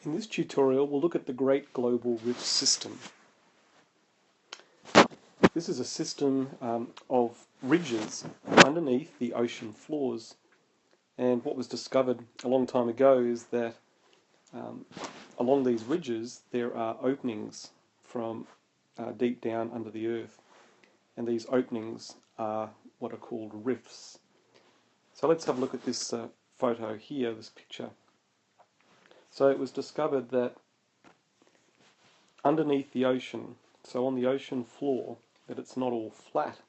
In this tutorial, we'll look at the Great Global Rift System. This is a system of ridges underneath the ocean floors. And what was discovered a long time ago is that along these ridges there are openings from deep down under the earth. And these openings are what are called rifts. So let's have a look at this photo here, this picture. So it was discovered that underneath the ocean, so on the ocean floor, that it's not all flat,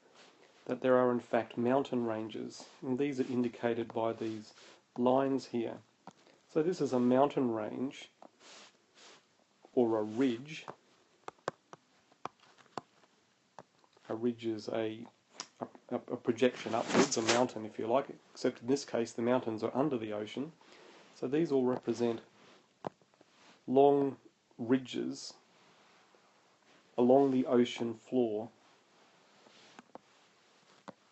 that there are in fact mountain ranges, and these are indicated by these lines here. So this is a mountain range, or a ridge. A ridge is a projection upwards, a mountain if you like, except in this case the mountains are under the ocean. So these all represent long ridges along the ocean floor.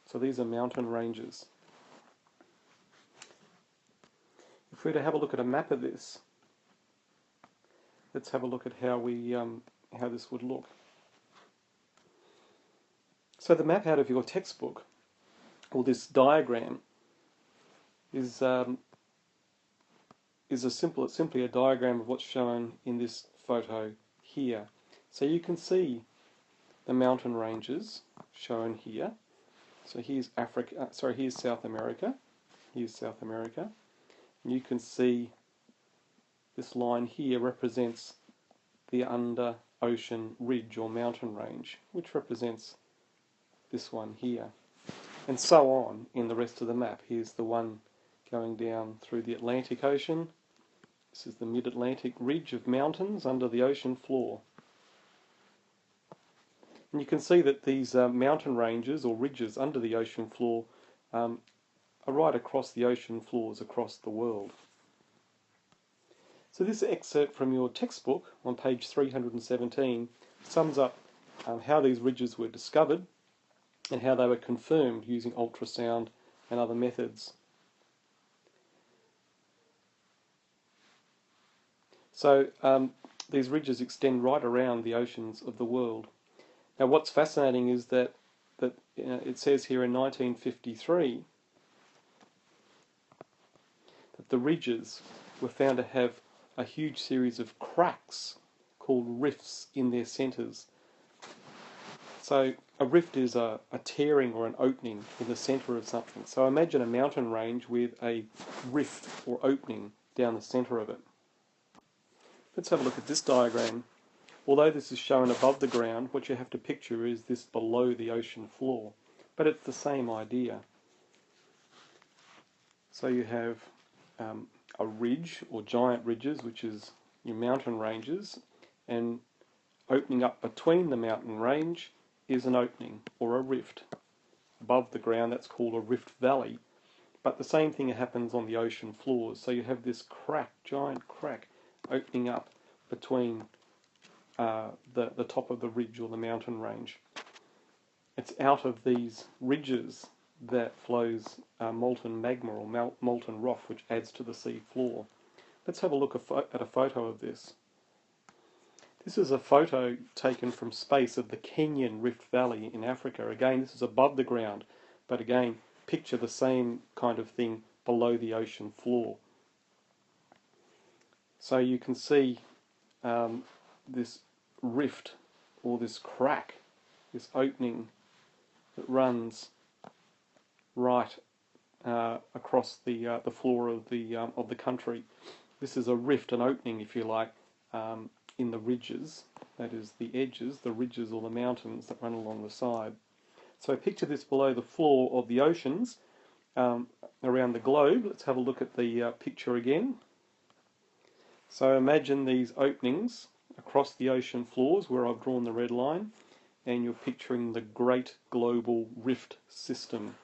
So these are mountain ranges. If we were to have a look at a map of this, let's have a look at how this would look. So the map out of your textbook, or this diagram, is simply a diagram of what's shown in this photo here. So you can see the mountain ranges shown here. So here's here's South America. Here's South America. And you can see this line here represents the under ocean ridge or mountain range, which represents this one here. And so on in the rest of the map. Here's the one going down through the Atlantic Ocean. This is the mid-Atlantic ridge of mountains under the ocean floor. And you can see that these mountain ranges or ridges under the ocean floor are right across the ocean floors across the world. So this excerpt from your textbook on page 317 sums up how these ridges were discovered and how they were confirmed using ultrasound and other methods. So these ridges extend right around the oceans of the world. Now what's fascinating is that it says here in 1953 that the ridges were found to have a huge series of cracks called rifts in their centres. So a rift is a tearing or an opening in the centre of something. So imagine a mountain range with a rift or opening down the centre of it. Let's have a look at this diagram. Although this is shown above the ground, what you have to picture is this below the ocean floor. But it's the same idea. So you have a ridge or giant ridges, which is your mountain ranges, and opening up between the mountain range is an opening or a rift. Above the ground, that's called a rift valley. But the same thing happens on the ocean floors. So you have this crack, giant crack, opening up between the top of the ridge or the mountain range. It's out of these ridges that flows molten magma or molten rock, which adds to the sea floor. Let's have a look at a photo of this. This is a photo taken from space of the Kenyan Rift Valley in Africa. Again, this is above the ground, but again, picture the same kind of thing below the ocean floor. So you can see this rift or this crack, this opening that runs right across the floor of the country. This is a rift, an opening, if you like, in the ridges. That is the edges, the ridges or the mountains that run along the side. So picture this below the floor of the oceans around the globe. Let's have a look at the picture again. So imagine these openings across the ocean floors where I've drawn the red line, and you're picturing the Great Global Rift System.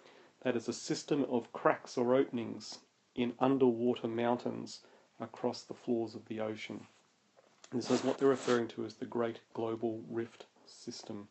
That is a system of cracks or openings in underwater mountains across the floors of the ocean. This is what they're referring to as the Great Global Rift System.